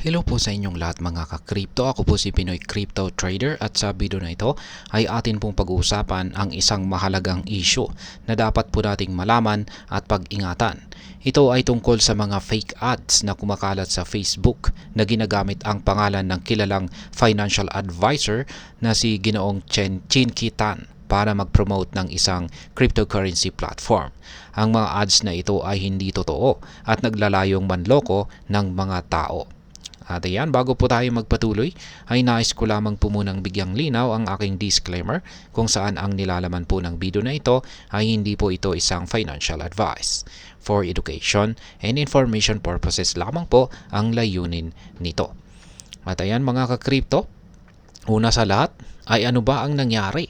Hello po sa inyong lahat mga ka-crypto. Ako po si Pinoy Crypto Trader at sa video na ito ay atin pong pag-uusapan ang isang mahalagang issue na dapat po nating malaman at pag-ingatan. Ito ay tungkol sa mga fake ads na kumakalat sa Facebook na ginagamit ang pangalan ng kilalang financial advisor na si Ginoong Chinky Tan para mag-promote ng isang cryptocurrency platform. Ang mga ads na ito ay hindi totoo at naglalayong manloko ng mga tao. At ayan, bago po tayo magpatuloy, ay nais ko lamang po munang bigyang linaw ang aking disclaimer kung saan ang nilalaman po ng video na ito ay hindi po ito isang financial advice. For education and information purposes lamang po ang layunin nito. At ayan mga ka-crypto, una sa lahat ay ano ba ang nangyari?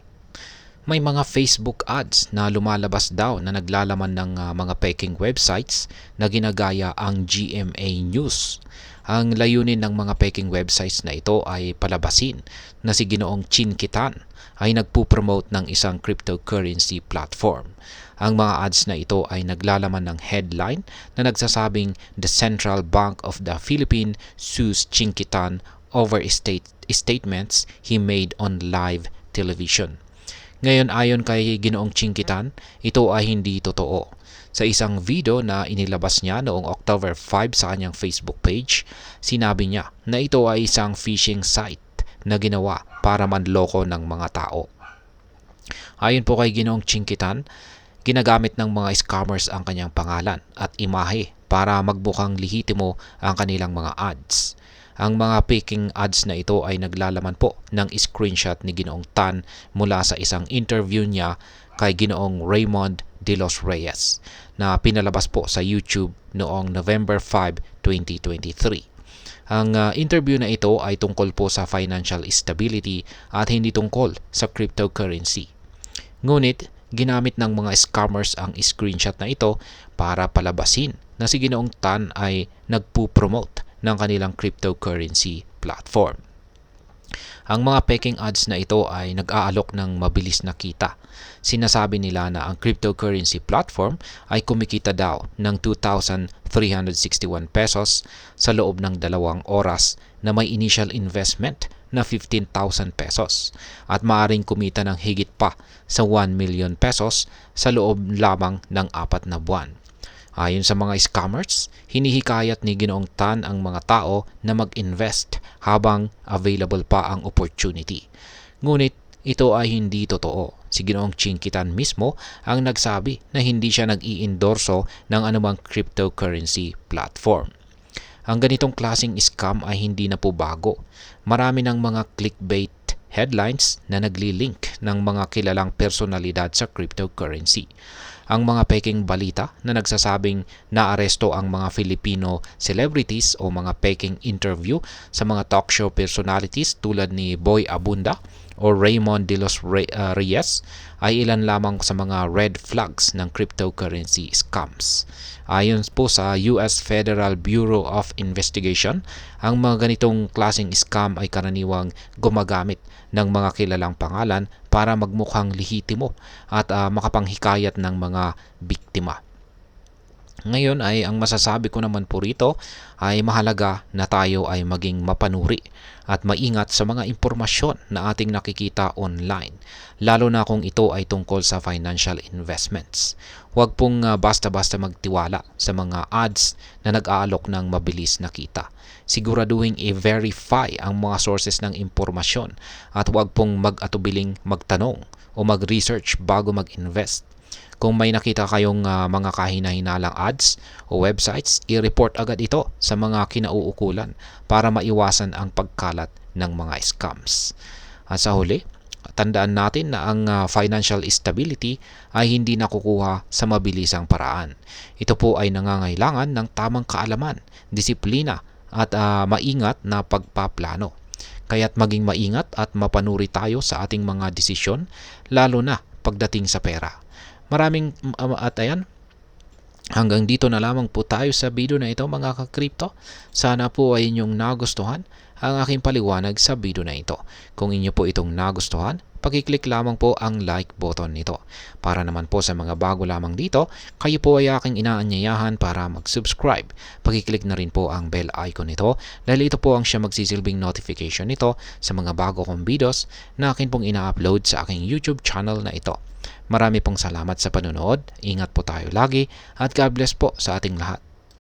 May mga Facebook ads na lumalabas daw na naglalaman ng mga peking websites na ginagaya ang GMA News. Ang layunin ng mga peking websites na ito ay palabasin na si Ginoong Chinky Tan ay nagpo-promote ng isang cryptocurrency platform. Ang mga ads na ito ay naglalaman ng headline na nagsasabing The Central Bank of the Philippines sues Chinky Tan over statements he made on live television. Ngayon ayon kay Ginoong Chinky Tan, ito ay hindi totoo. Sa isang video na inilabas niya noong October 5 sa kanyang Facebook page, sinabi niya na ito ay isang phishing site na ginawa para manloko ng mga tao. Ayon po kay Ginoong Chinky Tan, ginagamit ng mga scammers ang kanyang pangalan at imahe para magmukhang lehitimo ang kanilang mga ads. Ang mga peking ads na ito ay naglalaman po ng screenshot ni Ginoong Tan mula sa isang interview niya kay Ginoong Raymond de los Reyes na pinalabas po sa YouTube noong November 5, 2023. Ang interview na ito ay tungkol po sa financial stability at hindi tungkol sa cryptocurrency. Ngunit, ginamit ng mga scammers ang screenshot na ito para palabasin na si Ginoong Tan ay nagpo-promote ng kanilang cryptocurrency platform. Ang mga peking ads na ito ay nag-aalok ng mabilis na kita. Sinasabi nila na ang cryptocurrency platform ay kumikita daw ng 2,361 pesos sa loob ng 2 oras na may initial investment na 15,000 pesos at maaaring kumita ng higit pa sa 1 million pesos sa loob lamang ng 4 na buwan. Ayon sa mga scammers, hinihikayat ni Ginoong Tan ang mga tao na mag-invest habang available pa ang opportunity. Ngunit ito ay hindi totoo. Si Ginoong Chinky Tan mismo ang nagsabi na hindi siya nag-i-endorso ng anumang cryptocurrency platform. Ang ganitong klaseng scam ay hindi na po bago. Marami ng mga clickbait headlines na nagli-link ng mga kilalang personalidad sa cryptocurrency. Ang mga peking balita na nagsasabing naaresto ang mga Filipino celebrities o mga peking interview sa mga talk show personalities tulad ni Boy Abunda o Raymond de los Reyes ay ilan lamang sa mga red flags ng cryptocurrency scams. Ayon po sa US Federal Bureau of Investigation, ang mga ganitong klaseng scam ay karaniwang gumagamit ng mga kilalang pangalan para magmukhang lehitimo at makapanghikayat ng mga biktima. Ngayon ay ang masasabi ko naman po rito ay mahalaga na tayo ay maging mapanuri at maingat sa mga impormasyon na ating nakikita online, lalo na kung ito ay tungkol sa financial investments. Huwag pong basta-basta magtiwala sa mga ads na nag-aalok ng mabilis na kita. Siguraduhin i-verify ang mga sources ng impormasyon at huwag pong mag-atubiling magtanong o mag-research bago mag-invest. Kung may nakita kayong mga kahina-hinalang ads o websites, i-report agad ito sa mga kinauukulan para maiwasan ang pagkalat ng mga scams. At sa huli, tandaan natin na ang financial stability ay hindi nakukuha sa mabilisang paraan. Ito po ay nangangailangan ng tamang kaalaman, disiplina at maingat na pagpaplano. Kaya't maging maingat at mapanuri tayo sa ating mga desisyon, lalo na pagdating sa pera. Maraming at ayan, hanggang dito na lamang po tayo sa video na ito mga ka-crypto. Sana po ay inyong nagustuhan ang aking paliwanag sa video na ito. Kung inyo po itong nagustuhan, pakiclick lamang po ang like button nito. Para naman po sa mga bago lamang dito, kayo po ay aking inaanyayahan para mag-subscribe. Pakiclick na rin po ang bell icon nito dahil ito po ang siya magsisilbing notification nito sa mga bago kong videos na akin pong ina-upload sa aking YouTube channel na ito. Marami pong salamat sa panonood, ingat po tayo lagi at God bless po sa ating lahat.